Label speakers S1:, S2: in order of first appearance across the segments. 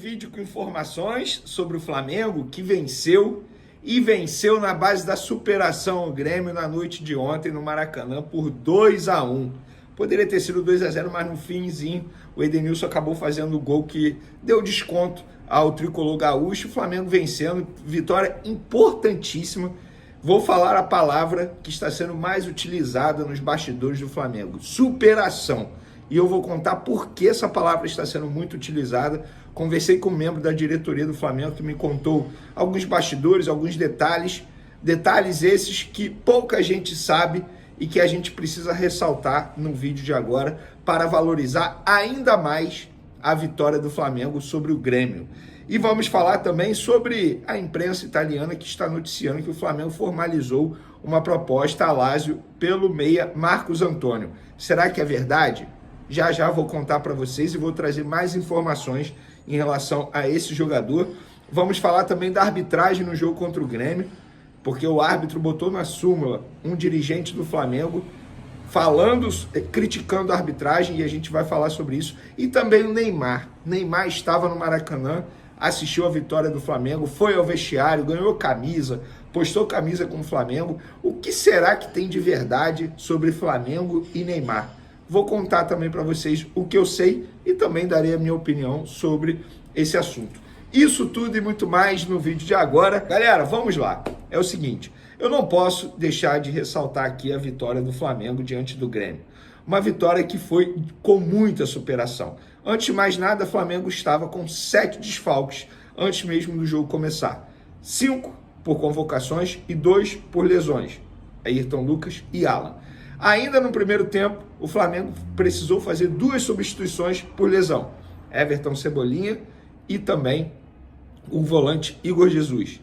S1: Vídeo com informações sobre o Flamengo que venceu e venceu na base da superação ao Grêmio na noite de ontem no Maracanã por 2-1. Poderia ter sido 2-0, mas no finzinho o Edenilson acabou fazendo o gol que deu desconto ao tricolor gaúcho. O Flamengo vencendo, vitória importantíssima. Vou falar a palavra que está sendo mais utilizada nos bastidores do Flamengo: superação. E eu vou contar por que essa palavra está sendo muito utilizada. Conversei com um membro da diretoria do Flamengo que me contou alguns bastidores, alguns detalhes esses que pouca gente sabe e que a gente precisa ressaltar no vídeo de agora para valorizar ainda mais a vitória do Flamengo sobre o Grêmio. E vamos falar também sobre a imprensa italiana que está noticiando que o Flamengo formalizou uma proposta a Lazio pelo meia Marcos Antônio. Será que é verdade? Já vou contar para vocês e vou trazer mais informações em relação a esse jogador. Vamos falar também da arbitragem no jogo contra o Grêmio, porque o árbitro botou na súmula um dirigente do Flamengo criticando a arbitragem, e a gente vai falar sobre isso. E também o Neymar. Neymar estava no Maracanã, assistiu a vitória do Flamengo, foi ao vestiário, ganhou camisa, postou camisa com o Flamengo. O que será que tem de verdade sobre Flamengo e Neymar? Vou contar também para vocês o que eu sei e também darei a minha opinião sobre esse assunto. Isso tudo e muito mais no vídeo de agora. Galera, vamos lá. É o seguinte, eu não posso deixar de ressaltar aqui a vitória do Flamengo diante do Grêmio. Uma vitória que foi com muita superação. Antes de mais nada, o Flamengo estava com 7 desfalques antes mesmo do jogo começar. 5 por convocações e 2 por lesões. Ayrton Lucas e Alan. Ainda no primeiro tempo, o Flamengo precisou fazer 2 substituições por lesão. Everton Cebolinha e também o volante Igor Jesus.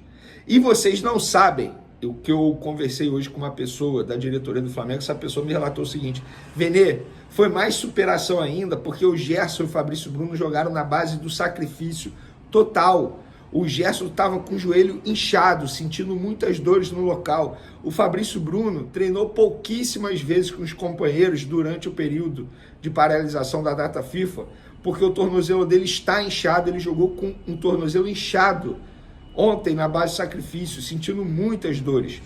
S1: E vocês não sabem, o que eu conversei hoje com uma pessoa da diretoria do Flamengo, essa pessoa me relatou o seguinte: Venê, foi mais superação ainda, porque o Gerson e o Fabrício Bruno jogaram na base do sacrifício total. O Gerson estava com o joelho inchado, sentindo muitas dores no local. O Fabrício Bruno treinou pouquíssimas vezes com os companheiros durante o período de paralisação da data FIFA, porque o tornozelo dele está inchado. Ele jogou com um tornozelo inchado ontem na base de sacrifício, sentindo muitas dores.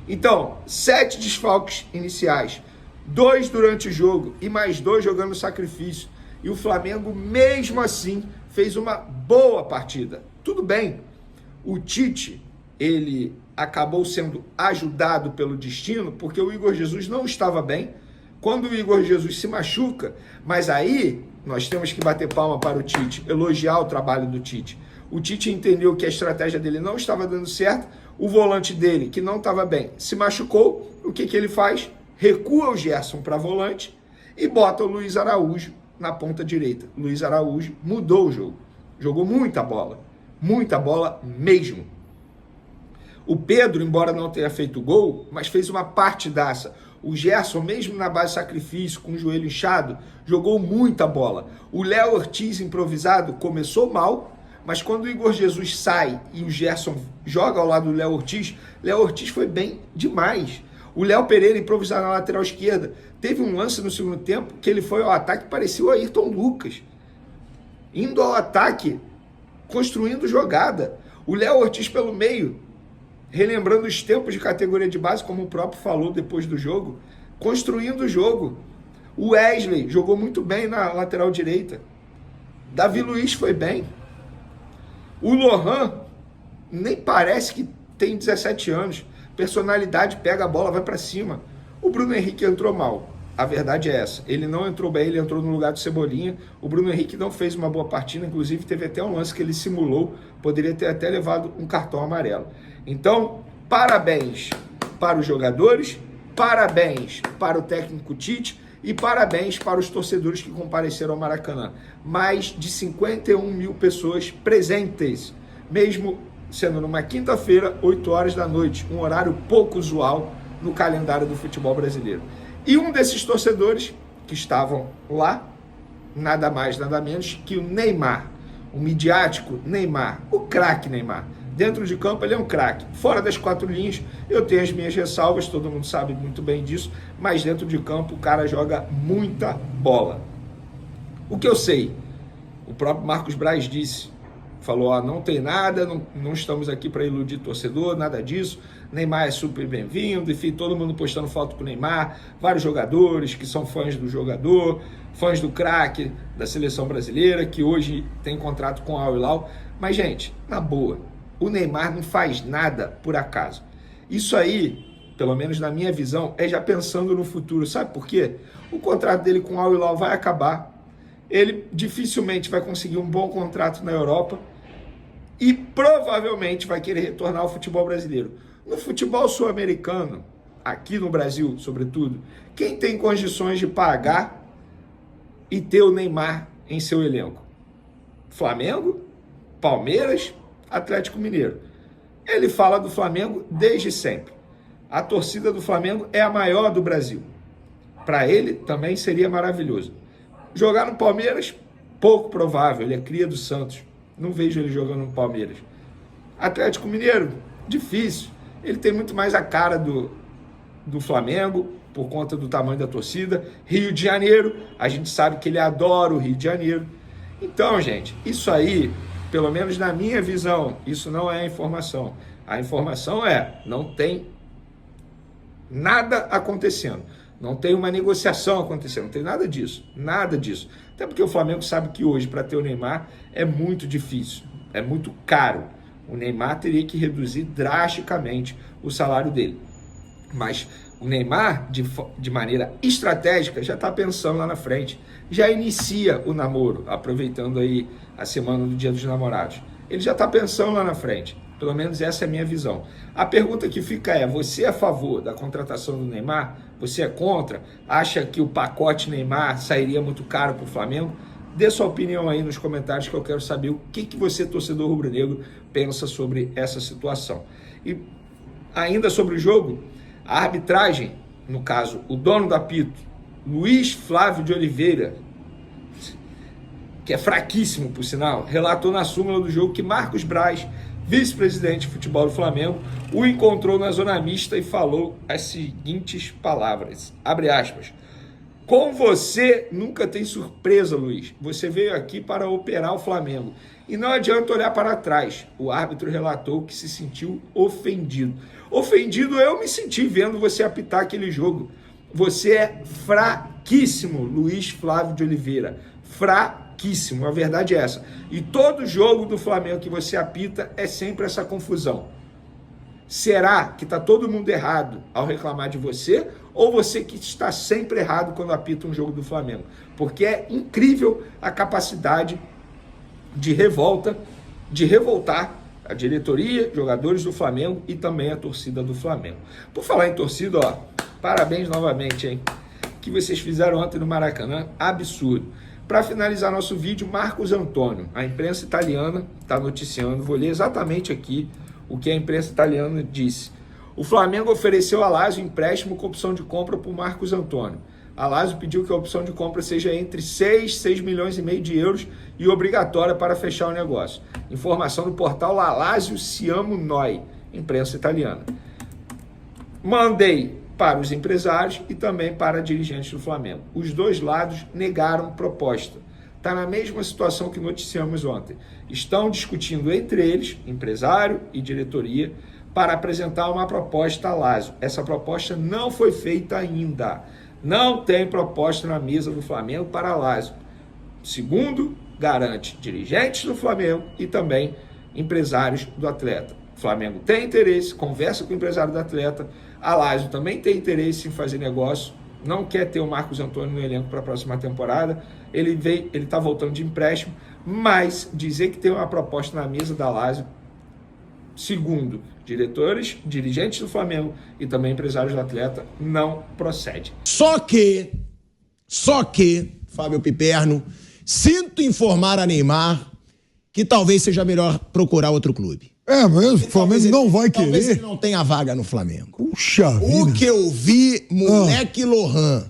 S1: Então, 7 desfalques iniciais, 2 durante o jogo e mais 2 jogando sacrifício. E o Flamengo, mesmo assim, fez uma boa partida. Tudo bem, o Tite, ele acabou sendo ajudado pelo destino, porque o Igor Jesus não estava bem. Quando o Igor Jesus se machuca, mas aí nós temos que bater palma para o Tite, elogiar o trabalho do Tite. O Tite entendeu que a estratégia dele não estava dando certo, o volante dele, que não estava bem, se machucou. O que ele faz? Recua o Gerson para volante e bota o Luiz Araújo na ponta direita. Luiz Araújo mudou o jogo, jogou muita bola mesmo. O Pedro, embora não tenha feito gol, mas fez uma partidaça. O Gerson, mesmo na base de sacrifício, com o joelho inchado, jogou muita bola. O Léo Ortiz, improvisado, começou mal, mas quando o Igor Jesus sai e o Gerson joga ao lado do Léo Ortiz foi bem demais. O Léo Pereira, improvisado na lateral esquerda, teve um lance no segundo tempo que ele foi ao ataque, parecia o Ayrton Lucas, indo ao ataque, construindo jogada. O Léo Ortiz pelo meio, relembrando os tempos de categoria de base, como o próprio falou depois do jogo, construindo o jogo. O Wesley jogou muito bem na lateral direita. Davi Luiz foi bem. O Lohan nem parece que tem 17 anos. Personalidade, pega a bola, vai para cima. O Bruno Henrique entrou mal. A verdade é essa. Ele não entrou bem, ele entrou no lugar do Cebolinha. O Bruno Henrique não fez uma boa partida, inclusive teve até um lance que ele simulou, poderia ter até levado um cartão amarelo. Então, parabéns para os jogadores, parabéns para o técnico Tite e parabéns para os torcedores que compareceram ao Maracanã. Mais de 51 mil pessoas presentes, mesmo sendo numa quinta-feira, 8 horas da noite, um horário pouco usual no calendário do futebol brasileiro. E um desses torcedores que estavam lá, nada mais, nada menos que o Neymar, o midiático Neymar, o craque Neymar. Dentro de campo ele é um craque. Fora das 4 linhas eu tenho as minhas ressalvas, todo mundo sabe muito bem disso, mas dentro de campo o cara joga muita bola. O que eu sei, o próprio Marcos Braz disse, falou, ó, não tem nada, não estamos aqui para iludir torcedor, nada disso, Neymar é super bem-vindo, enfim, todo mundo postando foto com o Neymar, vários jogadores que são fãs do jogador, fãs do craque da seleção brasileira, que hoje tem contrato com o Al Hilal. Mas, gente, na boa, o Neymar não faz nada por acaso. Isso aí, pelo menos na minha visão, é já pensando no futuro. Sabe por quê? O contrato dele com o Al Hilal vai acabar. Ele dificilmente vai conseguir um bom contrato na Europa e provavelmente vai querer retornar ao futebol brasileiro. No futebol sul-americano, aqui no Brasil, sobretudo, quem tem condições de pagar e ter o Neymar em seu elenco? Flamengo, Palmeiras, Atlético Mineiro. Ele fala do Flamengo desde sempre. A torcida do Flamengo é a maior do Brasil. Para ele também seria maravilhoso. Jogar no Palmeiras, pouco provável, ele é cria do Santos. Não vejo ele jogando no Palmeiras. Atlético Mineiro, difícil. Ele tem muito mais a cara do Flamengo, por conta do tamanho da torcida. Rio de Janeiro, a gente sabe que ele adora o Rio de Janeiro. Então, gente, isso aí, pelo menos na minha visão, isso não é a informação. A informação é, não tem nada acontecendo. Não tem uma negociação acontecendo, não tem nada disso, nada disso. Até porque o Flamengo sabe que hoje, para ter o Neymar, é muito difícil, é muito caro. O Neymar teria que reduzir drasticamente o salário dele. Mas o Neymar, de maneira estratégica, já está pensando lá na frente. Já inicia o namoro, aproveitando aí a semana do Dia dos Namorados. Ele já está pensando lá na frente. Pelo menos essa é a minha visão. A pergunta que fica é, você é a favor da contratação do Neymar? Você é contra? Acha que o pacote Neymar sairia muito caro para o Flamengo? Dê sua opinião aí nos comentários que eu quero saber o que você, torcedor rubro-negro, pensa sobre essa situação. E ainda sobre o jogo, a arbitragem, no caso, o dono do apito, Luiz Flávio de Oliveira, que é fraquíssimo por sinal, relatou na súmula do jogo que Marcos Braz, vice-presidente de futebol do Flamengo, o encontrou na zona mista e falou as seguintes palavras, abre aspas, com você nunca tem surpresa, Luiz, você veio aqui para operar o Flamengo e não adianta olhar para trás. O árbitro relatou que se sentiu ofendido. Ofendido eu me senti vendo você apitar aquele jogo. Você é fraquíssimo, Luiz Flávio de Oliveira, fraquíssimo, a verdade é essa. E todo jogo do Flamengo que você apita é sempre essa confusão. Será que está todo mundo errado ao reclamar de você? Ou você que está sempre errado quando apita um jogo do Flamengo? Porque é incrível a capacidade de revoltar a diretoria, jogadores do Flamengo e também a torcida do Flamengo. Por falar em torcida, ó, parabéns novamente, hein? O que vocês fizeram ontem no Maracanã, absurdo. Para finalizar nosso vídeo, Marcos Antônio, a imprensa italiana está noticiando, vou ler exatamente aqui o que a imprensa italiana disse. O Flamengo ofereceu a Lazio empréstimo com opção de compra para o Marcos Antônio. A Lazio pediu que a opção de compra seja entre 6 milhões e meio de euros e obrigatória para fechar o negócio. Informação do portal La Lazio Siamo Noi, imprensa italiana. Mandei para os empresários e também para dirigentes do Flamengo. Os dois lados negaram proposta. Está na mesma situação que noticiamos ontem. Estão discutindo entre eles, empresário e diretoria, para apresentar uma proposta à Lazio. Essa proposta não foi feita ainda. Não tem proposta na mesa do Flamengo para a Lazio. Segundo, garante dirigentes do Flamengo e também empresários do atleta. O Flamengo tem interesse, conversa com o empresário do atleta. A Lazio também tem interesse em fazer negócio. Não quer ter o Marcos Antônio no elenco para a próxima temporada. Ele está voltando de empréstimo, mas dizer que tem uma proposta na mesa da Lazio, segundo diretores, dirigentes do Flamengo e também empresários do atleta, não procede.
S2: Só que, Fábio Piperno, sinto informar a Neymar que talvez seja melhor procurar outro clube.
S3: É, mas o Flamengo não vai querer.
S2: Talvez ele não tenha vaga no Flamengo.
S3: Puxa vida.
S2: O que eu vi, moleque Lohan,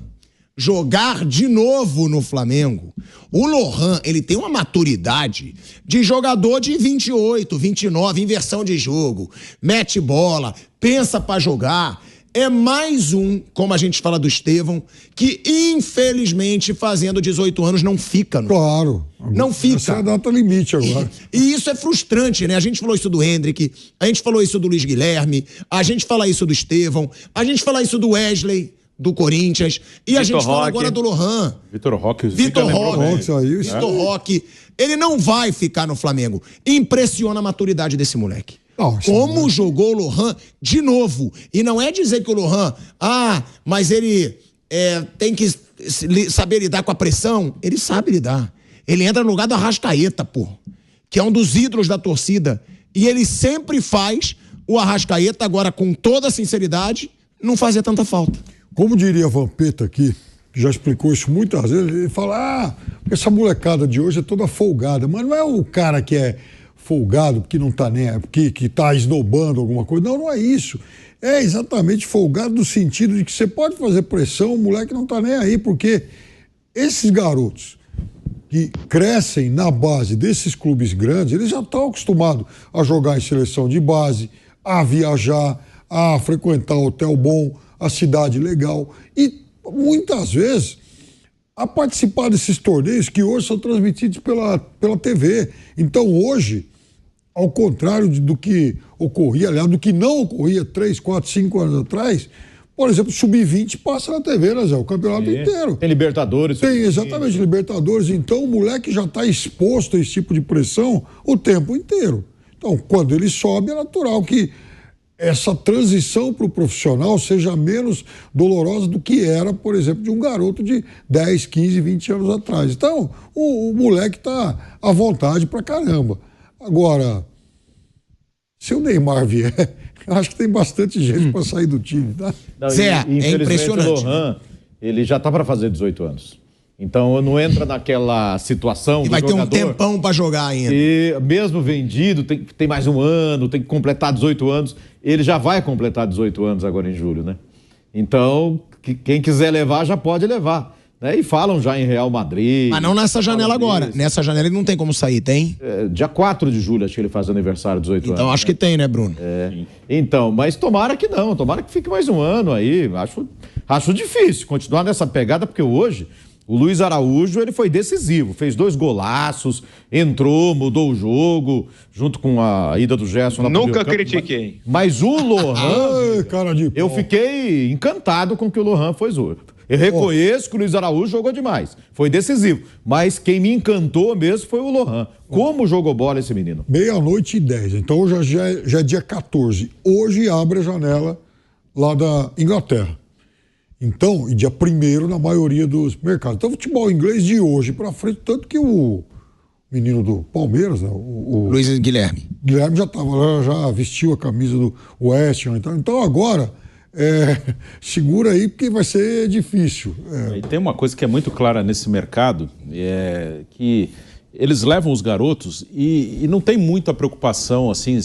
S2: jogar de novo no Flamengo. O Lohan, ele tem uma maturidade de jogador de 28, 29, inversão de jogo. Mete bola, pensa pra jogar. é mais um, como a gente fala do Estevão, que infelizmente fazendo 18 anos não fica.
S3: Claro.
S2: Não fica.
S3: Essa é a data limite agora.
S2: E isso é frustrante, né? A gente falou isso do Hendrick, a gente falou isso do Luiz Guilherme, a gente fala isso do Estevão, a gente fala isso do Wesley, do Corinthians, e a gente fala agora do Lohan.
S4: Vitor Roque.
S2: Vitor Roque. Ele não vai ficar no Flamengo. Impressiona a maturidade desse moleque. Como jogou o Lohan de novo. E não é dizer que o Lohan, mas ele tem que saber lidar com a pressão. Ele sabe lidar. Ele entra no lugar do Arrascaeta, que é um dos ídolos da torcida. E ele sempre faz o Arrascaeta, agora com toda sinceridade, não fazer tanta falta.
S3: Como diria Vampeta aqui, que já explicou isso muitas vezes, ele fala, essa molecada de hoje é toda folgada. Mas não é o cara que é folgado, porque não tá nem, que tá esnobando alguma coisa. Não é isso. É exatamente folgado no sentido de que você pode fazer pressão, o moleque não tá nem aí, porque esses garotos que crescem na base desses clubes grandes, eles já estão acostumados a jogar em seleção de base, a viajar, a frequentar hotel bom, a cidade legal e muitas vezes a participar desses torneios que hoje são transmitidos pela TV. Então hoje, ao contrário do que ocorria, aliás, do que não ocorria 3, 4, 5 anos atrás, por exemplo, Sub-20 passa na TV, né, Zé? O campeonato inteiro.
S4: Tem Libertadores.
S3: Tem, exatamente, Libertadores. Então o moleque já está exposto a esse tipo de pressão o tempo inteiro. Então, quando ele sobe, é natural que essa transição para o profissional seja menos dolorosa do que era, por exemplo, de um garoto de 10, 15, 20 anos atrás. Então, o moleque está à vontade pra caramba. Agora, se o Neymar vier, acho que tem bastante gente para sair do time, tá?
S4: Não,
S2: Zé, é impressionante.
S4: O Lohan, ele já tá para fazer 18 anos. Então não entra naquela situação
S2: e
S4: do
S2: vai
S4: jogador,
S2: ter um tempão para jogar ainda.
S4: E mesmo vendido, tem mais um ano, tem que completar 18 anos. Ele já vai completar 18 anos agora em julho, né? Então, quem quiser levar já pode levar. Né? E falam já em Real Madrid.
S2: Mas não nessa janela agora. Nessa janela ele não tem como sair, tem?
S4: Dia 4 de julho, acho que ele faz aniversário, 18 anos.
S2: Então acho que tem, né, Bruno?
S4: Então, mas tomara que não. Tomara que fique mais um ano aí. Acho difícil continuar nessa pegada, porque hoje o Luiz Araújo, ele foi decisivo, fez 2 golaços, entrou, mudou o jogo, junto com a ida do Gerson.
S1: Nunca critiquei.
S4: Mas o Lohan,
S3: cara de
S4: eu fiquei encantado com o que o Lohan fez hoje. Eu reconheço que o Luiz Araújo jogou demais, foi decisivo, mas quem me encantou mesmo foi o Lohan. Como jogou bola esse menino?
S3: 00:10, então já é dia 14. Hoje abre a janela lá da Inglaterra. Então, e dia 1º na maioria dos mercados. Então, futebol inglês de hoje para frente, tanto que o menino do Palmeiras, né, o
S2: Luiz Guilherme.
S3: Guilherme já estava lá, já vestiu a camisa do West Ham. Então agora, segura aí, porque vai ser difícil.
S5: E tem uma coisa que é muito clara nesse mercado, é que eles levam os garotos e não tem muita preocupação, assim,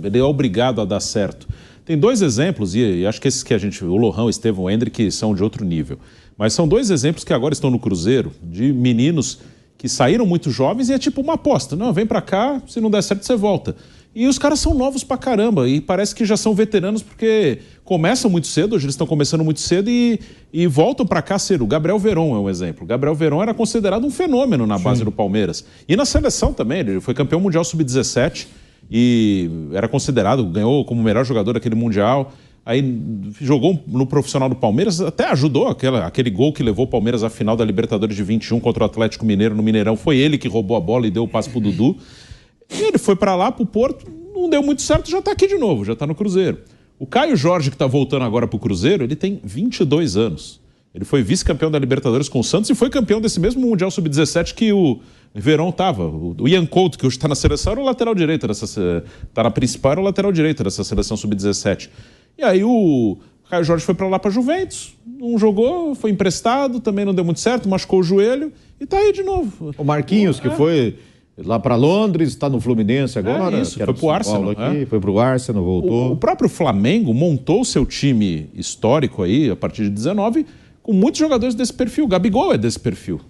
S5: ele é obrigado a dar certo. Tem 2 exemplos, e acho que esses que o Lohan, o Estevão, o Hendrick, são de outro nível. Mas são 2 exemplos que agora estão no Cruzeiro, de meninos que saíram muito jovens e é tipo uma aposta. Não, vem pra cá, se não der certo você volta. E os caras são novos pra caramba e parece que já são veteranos porque começam muito cedo, hoje eles estão começando muito cedo e voltam pra cá cedo. O Gabriel Veron é um exemplo. O Gabriel Veron era considerado um fenômeno na base do Palmeiras. E na seleção também, ele foi campeão mundial sub-17 e era considerado, ganhou como melhor jogador daquele mundial. Aí jogou no profissional do Palmeiras, até ajudou aquele gol que levou o Palmeiras à final da Libertadores de 21 contra o Atlético Mineiro no Mineirão. Foi ele que roubou a bola e deu o passe pro Dudu. E ele foi pra lá, pro Porto, não deu muito certo, já tá aqui de novo, já tá no Cruzeiro. O Caio Jorge, que tá voltando agora pro Cruzeiro, ele tem 22 anos. Ele foi vice-campeão da Libertadores com o Santos e foi campeão desse mesmo Mundial Sub-17 que o Verón tava. O Ian Couto, que hoje tá na seleção, era o lateral direito tá na principal, era o lateral direito dessa seleção Sub-17. E aí o Caio Jorge foi pra lá pra Juventus, não jogou, foi emprestado, também não deu muito certo, machucou o joelho e tá aí de novo.
S4: O Marquinhos, que foi lá para Londres, está no Fluminense agora.
S5: Isso, foi pro Arsenal.
S4: Foi pro Arsenal, voltou.
S5: O próprio Flamengo montou seu time histórico aí, a partir de 19, com muitos jogadores desse perfil. Gabigol é desse perfil.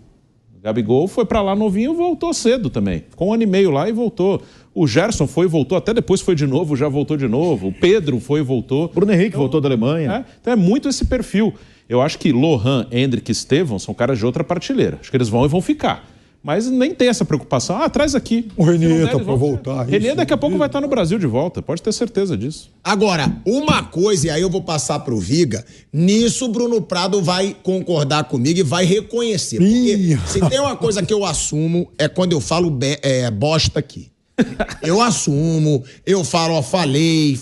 S5: O Gabigol foi para lá novinho e voltou cedo também. Ficou 1 ano e meio lá e voltou. O Gerson foi e voltou, até depois foi de novo, já voltou de novo. O Pedro foi e voltou.
S4: Bruno Henrique voltou da Alemanha.
S5: Então é muito esse perfil. Eu acho que Lohan, Endrick e Estevão são caras de outra prateleira. Acho que eles vão e vão ficar. Mas nem tem essa preocupação. Traz aqui.
S3: O Renê tá para voltar.
S5: Renê daqui a pouco vai estar no Brasil de volta. Pode ter certeza disso.
S2: Agora, uma coisa, e aí eu vou passar pro Viga, nisso o Bruno Prado vai concordar comigo e vai reconhecer. Porque se tem uma coisa que eu assumo, é quando eu falo bosta aqui. Eu assumo, eu falo, ó, falei,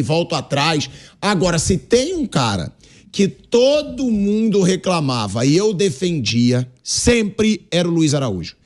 S2: volto atrás. Agora, se tem um cara que todo mundo reclamava e eu defendia, sempre era o Luiz Araújo.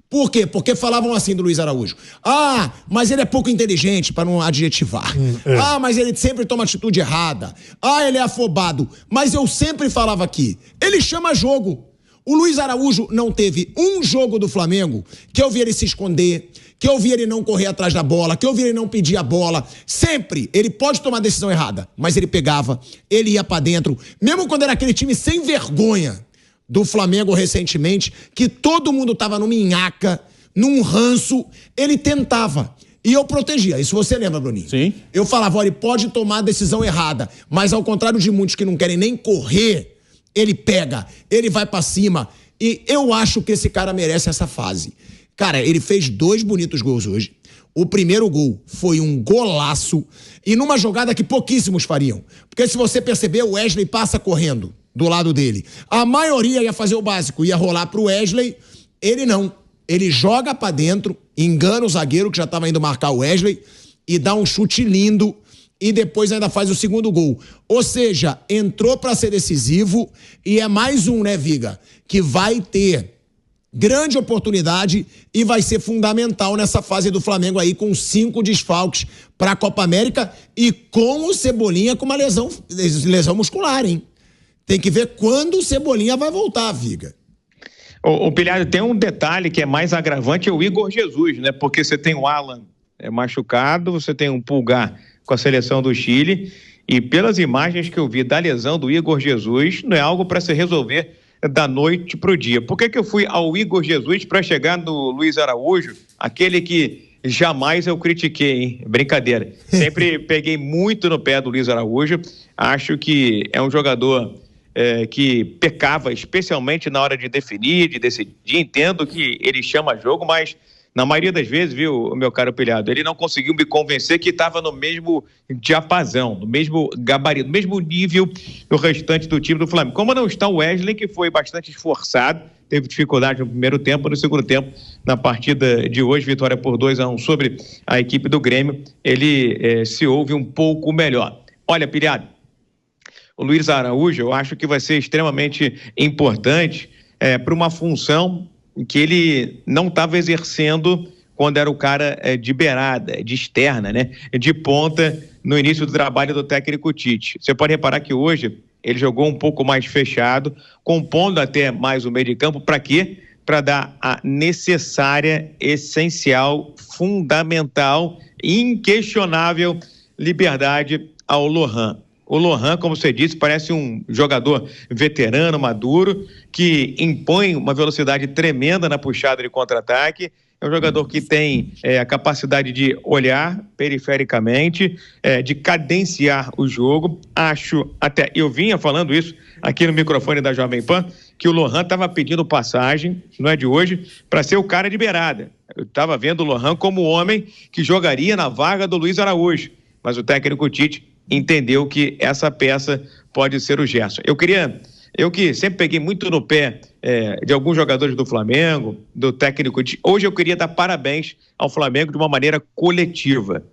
S2: Por quê? Porque falavam assim do Luiz Araújo. Ah, mas ele é pouco inteligente, para não adjetivar. Ah, mas ele sempre toma atitude errada. Ah, ele é afobado. Mas eu sempre falava aqui, ele chama jogo. O Luiz Araújo não teve um jogo do Flamengo que eu vi ele se esconder, que eu vi ele não correr atrás da bola, que eu vi ele não pedir a bola. Sempre. Ele pode tomar decisão errada, mas ele pegava, ele ia pra dentro. Mesmo quando era aquele time sem vergonha do Flamengo recentemente, que todo mundo tava numa minhaca, num ranço, ele tentava. E eu protegia. Isso você lembra, Bruninho?
S5: Sim.
S2: Eu falava, olha, ele pode tomar a decisão errada, mas ao contrário de muitos que não querem nem correr, ele pega, ele vai pra cima. E eu acho que esse cara merece essa fase. Cara, ele fez 2 bonitos gols hoje. O primeiro gol foi um golaço e numa jogada que pouquíssimos fariam. Porque se você perceber, o Wesley passa correndo do lado dele. A maioria ia fazer o básico, ia rolar pro Wesley. Ele não. Ele joga pra dentro, engana o zagueiro que já tava indo marcar o Wesley e dá um chute lindo e depois ainda faz o segundo gol. Ou seja, entrou pra ser decisivo e é mais um, né, Viga, que vai ter grande oportunidade e vai ser fundamental nessa fase do Flamengo aí com 5 desfalques para a Copa América e com o Cebolinha com uma lesão muscular, hein? Tem que ver quando o Cebolinha vai voltar, Viga.
S6: O Pilhado, tem um detalhe que é mais agravante, é o Igor Jesus, né? Porque você tem o Alan machucado, você tem um Pulgar com a seleção do Chile e pelas imagens que eu vi da lesão do Igor Jesus, não é algo para se resolver da noite pro dia. Por que eu fui ao Igor Jesus para chegar no Luiz Araújo, aquele que jamais eu critiquei, hein? Brincadeira. Sempre peguei muito no pé do Luiz Araújo. Acho que é um jogador que pecava, especialmente na hora de definir, de decidir. Entendo que ele chama jogo, mas na maioria das vezes, viu, meu caro Pilhado, ele não conseguiu me convencer que estava no mesmo diapasão, no mesmo gabarito, no mesmo nível do restante do time do Flamengo. Como não está o Wesley, que foi bastante esforçado, teve dificuldade no primeiro tempo, no segundo tempo, na partida de hoje, vitória por 2-1 sobre a equipe do Grêmio, ele se ouve um pouco melhor. Olha, Pilhado, o Luiz Araújo, eu acho que vai ser extremamente importante para uma função que ele não estava exercendo quando era o cara de beirada, de externa, né? De ponta no início do trabalho do técnico Tite. Você pode reparar que hoje ele jogou um pouco mais fechado, compondo até mais o meio de campo. Para quê? Para dar a necessária, essencial, fundamental, inquestionável liberdade ao Lohan. O Lohan, como você disse, parece um jogador veterano, maduro, que impõe uma velocidade tremenda na puxada de contra-ataque. É um jogador que tem a capacidade de olhar perifericamente, de cadenciar o jogo. Acho, até eu vinha falando isso aqui no microfone da Jovem Pan, que o Lohan estava pedindo passagem, não é de hoje, para ser o cara de beirada. Eu estava vendo o Lohan como o homem que jogaria na vaga do Luiz Araújo, mas o técnico Tite entendeu que essa peça pode ser o Gerson. Eu que sempre peguei muito no pé de alguns jogadores do Flamengo, do técnico, hoje eu queria dar parabéns ao Flamengo de uma maneira coletiva.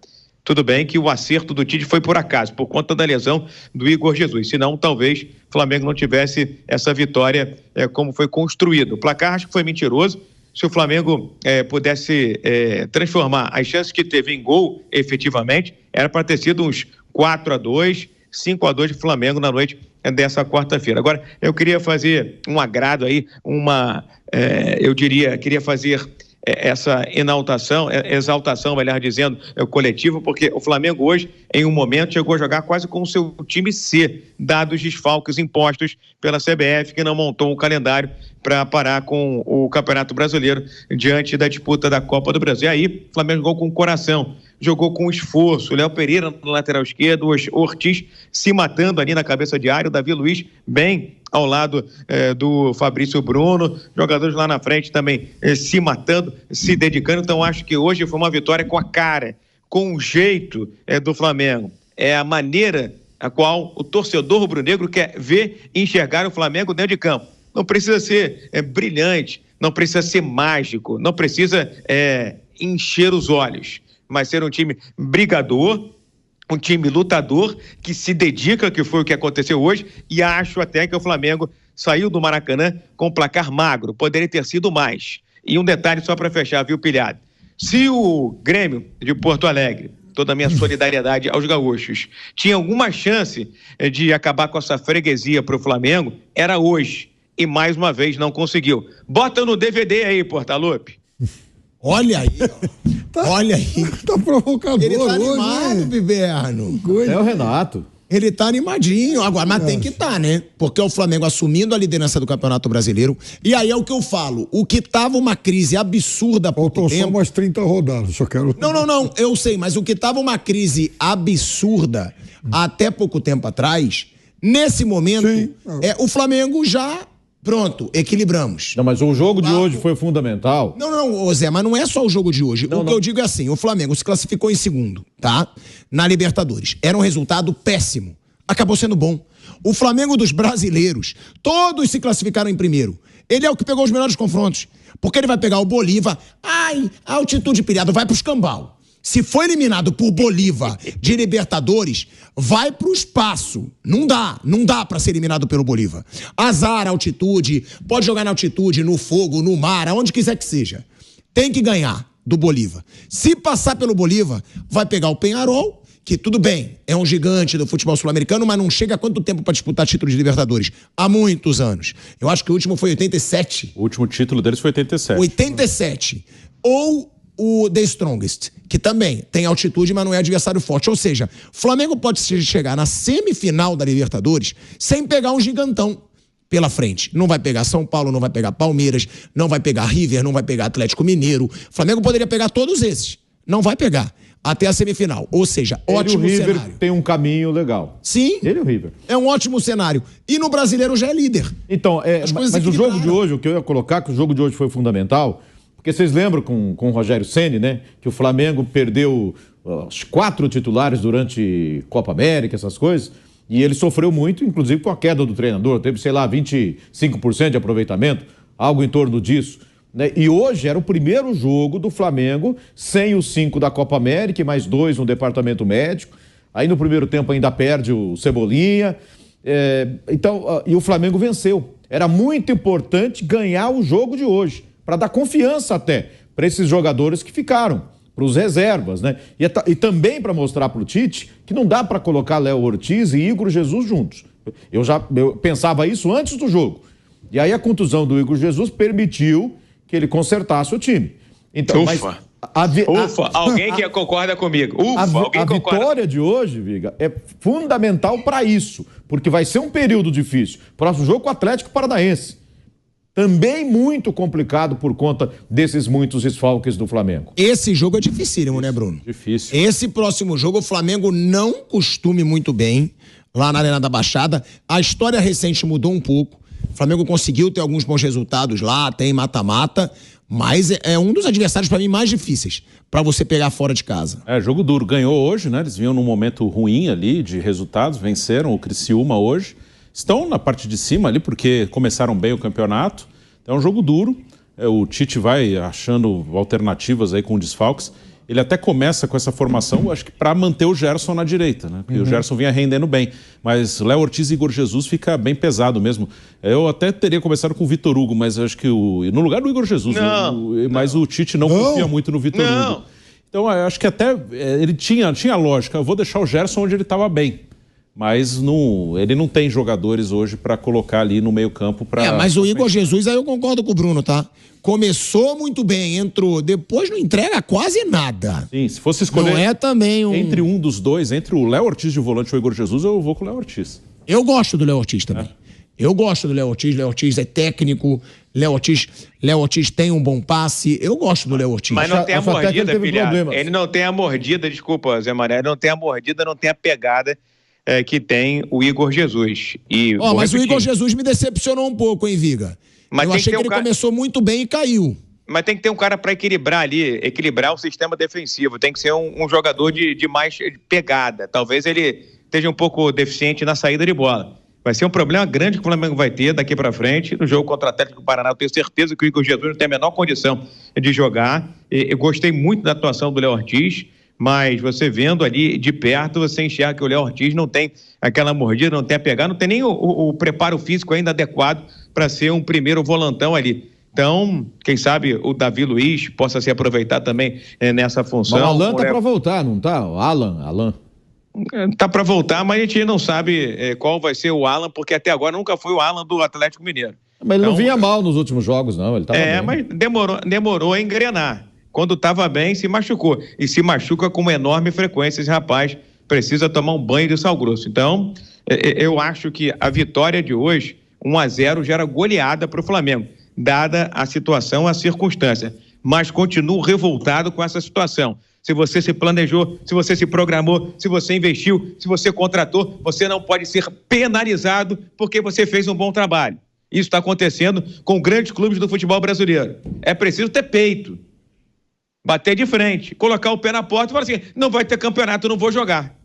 S6: Tudo bem que o acerto do Tite foi por acaso, por conta da lesão do Igor Jesus, senão talvez o Flamengo não tivesse essa vitória como foi construído. O placar acho que foi mentiroso. Se o Flamengo pudesse transformar as chances que teve em gol, efetivamente, era para ter sido uns 4-2, 5-2 de Flamengo na noite dessa quarta-feira. Agora, eu queria fazer um agrado aí, queria fazer essa exaltação, melhor dizendo, coletivo, porque o Flamengo hoje, em um momento, chegou a jogar quase com o seu time C, dados os desfalques impostos pela CBF, que não montou um calendário para parar com o Campeonato Brasileiro diante da disputa da Copa do Brasil. E aí, o Flamengo jogou com o coração, jogou com esforço. Léo Pereira no lateral esquerdo, o Ortiz se matando ali na cabeça de área, o Davi Luiz bem ao lado do Fabrício Bruno, jogadores lá na frente também se matando, se dedicando. Então acho que hoje foi uma vitória com a cara, com o jeito do Flamengo. É a maneira a qual o torcedor rubro-negro quer ver e enxergar o Flamengo dentro de campo. Não precisa ser brilhante, não precisa ser mágico, não precisa encher os olhos, mas ser um time brigador, um time lutador, que se dedica, que foi o que aconteceu hoje, e acho até que o Flamengo saiu do Maracanã com placar magro, poderia ter sido mais. E um detalhe só para fechar, viu, Pilhado? Se o Grêmio de Porto Alegre, toda a minha solidariedade aos gaúchos, tinha alguma chance de acabar com essa freguesia para o Flamengo, era hoje. E mais uma vez não conseguiu. Bota no DVD aí, Portaluppi.
S2: Olha aí, ó. Olha aí.
S3: Tá provocador.
S2: Ele tá
S3: hoje,
S2: animado,
S3: né?
S2: Biberno.
S4: É o Renato.
S2: Ele tá animadinho agora, mas tem que estar, né? Porque é o Flamengo assumindo a liderança do Campeonato Brasileiro. E aí é o que eu falo, o que tava uma crise absurda há pouco
S3: Faltam
S2: tempo...
S3: só umas 30 rodadas, só quero...
S2: Não, eu sei, mas o que tava uma crise absurda até pouco tempo atrás, nesse momento,
S3: Sim.
S2: o Flamengo já... Pronto, equilibramos.
S4: Não, mas o jogo de hoje foi fundamental.
S2: Não, Zé, mas não é só o jogo de hoje. O que eu digo é assim, o Flamengo se classificou em segundo, tá? Na Libertadores. Era um resultado péssimo. Acabou sendo bom. O Flamengo dos brasileiros, todos se classificaram em primeiro. Ele é o que pegou os melhores confrontos. Porque ele vai pegar o Bolívar. Ai, altitude pilhada, vai pro escambau. Se for eliminado por Bolívar de Libertadores, vai pro espaço. Não dá pra ser eliminado pelo Bolívar. Azar, altitude, pode jogar na altitude, no fogo, no mar, aonde quiser que seja. Tem que ganhar do Bolívar. Se passar pelo Bolívar, vai pegar o Peñarol, que tudo bem, é um gigante do futebol sul-americano, mas não chega há quanto tempo pra disputar título de Libertadores? Há muitos anos. Eu acho que o último foi 87.
S5: O último título deles foi 87.
S2: 87. Ou o The Strongest, que também tem altitude, mas não é adversário forte. Ou seja, o Flamengo pode chegar na semifinal da Libertadores sem pegar um gigantão pela frente. Não vai pegar São Paulo, não vai pegar Palmeiras, não vai pegar River, não vai pegar Atlético Mineiro. O Flamengo poderia pegar todos esses. Não vai pegar até a semifinal. Ou seja, ótimo cenário.
S4: O River tem um caminho legal.
S2: Sim.
S4: Ele e o River.
S2: É um ótimo cenário. E no Brasileiro já é líder.
S4: Então, mas o jogo de hoje, o que eu ia colocar, que o jogo de hoje foi fundamental... Porque vocês lembram com o Rogério Ceni, né? Que o Flamengo perdeu os 4 titulares durante Copa América, essas coisas. E ele sofreu muito, inclusive com a queda do treinador. Teve, 25% de aproveitamento, algo em torno disso. Né? E hoje era o primeiro jogo do Flamengo sem os 5 da Copa América e mais 2 no departamento médico. Aí no primeiro tempo ainda perde o Cebolinha. E o Flamengo venceu. Era muito importante ganhar o jogo de hoje, para dar confiança até para esses jogadores que ficaram, para os reservas, né? E também para mostrar para o Tite que não dá para colocar Léo Ortiz e Igor Jesus juntos. Eu pensava isso antes do jogo. E aí a contusão do Igor Jesus permitiu que ele consertasse o time. Então,
S6: Ufa! Alguém que concorda comigo.
S4: A vitória de hoje, Viga, é fundamental para isso, porque vai ser um período difícil. Próximo jogo com o Atlético Paranaense. Também muito complicado por conta desses muitos desfalques do Flamengo.
S2: Esse jogo é dificílimo, né, Bruno?
S5: Difícil.
S2: Esse próximo jogo, o Flamengo não costume muito bem lá na Arena da Baixada. A história recente mudou um pouco. O Flamengo conseguiu ter alguns bons resultados lá, tem mata-mata, mas é um dos adversários, para mim, mais difíceis para você pegar fora de casa.
S5: Jogo duro. Ganhou hoje, né? Eles vinham num momento ruim ali de resultados, venceram o Criciúma hoje. Estão na parte de cima ali porque começaram bem o campeonato. É um jogo duro. O Tite vai achando alternativas aí com desfalques. Ele até começa com essa formação, acho que para manter o Gerson na direita, né? Porque o Gerson vinha rendendo bem. Mas Léo Ortiz e Igor Jesus fica bem pesado mesmo. Eu até teria começado com o Vitor Hugo, mas acho que no lugar do Igor Jesus. Mas o Tite não confia muito no Vitor Hugo. Então eu acho que até ele tinha lógica. Eu vou deixar o Gerson onde ele estava bem. mas ele não tem jogadores hoje para colocar ali no meio-campo para.
S2: Mas o Igor Jesus, aí eu concordo com o Bruno, tá? Começou muito bem, entrou, depois não entrega quase nada.
S5: Sim, se fosse escolher.
S2: Não é também
S5: entre um dos dois, entre o Léo Ortiz de volante e o Igor Jesus, eu vou com o Léo Ortiz.
S2: Eu gosto do Léo Ortiz também. Eu gosto do Léo Ortiz é técnico, Léo Ortiz tem um bom passe, eu gosto do Léo Ortiz.
S6: Mas não tem a mordida, filhado. Ele não tem a mordida, desculpa, Zé Mané, ele não tem a mordida, não tem a pegada que tem o Igor Jesus.
S2: Mas o Igor Jesus me decepcionou um pouco, hein, Viga? Eu achei que ele começou muito bem e caiu.
S6: Mas tem que ter um cara para equilibrar o sistema defensivo. Tem que ser um jogador de mais pegada. Talvez ele esteja um pouco deficiente na saída de bola. Vai ser um problema grande que o Flamengo vai ter daqui para frente. No jogo contra o Atlético do Paraná, eu tenho certeza que o Igor Jesus não tem a menor condição de jogar. Eu gostei muito da atuação do Léo Ortiz, mas você vendo ali de perto, você enxerga que o Léo Ortiz não tem aquela mordida, não tem a pegada, não tem nem o preparo físico ainda adequado para ser um primeiro volantão ali. Então, quem sabe o Davi Luiz possa se aproveitar também nessa função.
S4: Mas o Alan tá para voltar, não tá? O Alan.
S6: Tá para voltar, mas a gente não sabe qual vai ser o Alan, porque até agora nunca foi o Alan do Atlético Mineiro.
S4: Mas ele não vinha mal nos últimos jogos, não. Ele tava bem.
S6: Mas demorou a engrenar. Quando estava bem, se machucou. E se machuca com uma enorme frequência. Esse rapaz precisa tomar um banho de sal grosso. Então, eu acho que a vitória de hoje, 1-0, gera goleada para o Flamengo, dada a situação, a circunstância. Mas continuo revoltado com essa situação. Se você se planejou, se você se programou, se você investiu, se você contratou, você não pode ser penalizado porque você fez um bom trabalho. Isso está acontecendo com grandes clubes do futebol brasileiro. É preciso ter peito, bater de frente, colocar o pé na porta e falar assim, não vai ter campeonato, não vou jogar.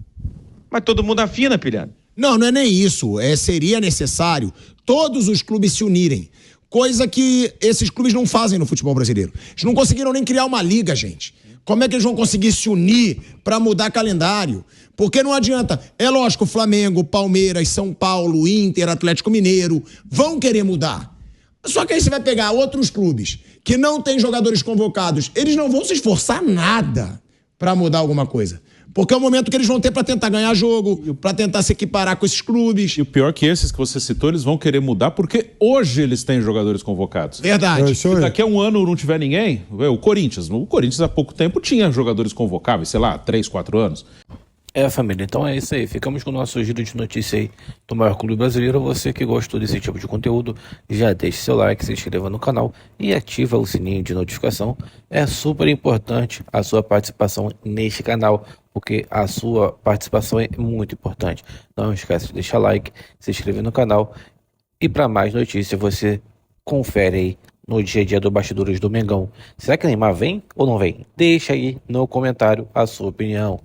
S6: Mas todo mundo afina, pilhado.
S2: Não é nem isso. Seria necessário todos os clubes se unirem. Coisa que esses clubes não fazem no futebol brasileiro. Eles não conseguiram nem criar uma liga, gente. Como é que eles vão conseguir se unir para mudar calendário? Porque não adianta. É lógico, Flamengo, Palmeiras, São Paulo, Inter, Atlético Mineiro vão querer mudar. Só que aí você vai pegar outros clubes que não têm jogadores convocados. Eles não vão se esforçar nada para mudar alguma coisa. Porque é o momento que eles vão ter para tentar ganhar jogo, para tentar se equiparar com esses clubes.
S5: E o pior que esses que você citou, eles vão querer mudar porque hoje eles têm jogadores convocados.
S2: Verdade.
S5: Se daqui a um ano não tiver ninguém, o Corinthians há pouco tempo tinha jogadores convocáveis, sei lá, 3, 4 anos.
S7: Família, então é isso aí. Ficamos com o nosso giro de notícia aí do maior clube brasileiro. Você que gostou desse tipo de conteúdo, já deixe seu like, se inscreva no canal e ativa o sininho de notificação. É super importante a sua participação neste canal, porque a sua participação é muito importante. Não esquece de deixar like, se inscrever no canal. E para mais notícias, você confere aí no dia a dia do Bastidores do Mengão. Será que Neymar vem ou não vem? Deixa aí no comentário a sua opinião.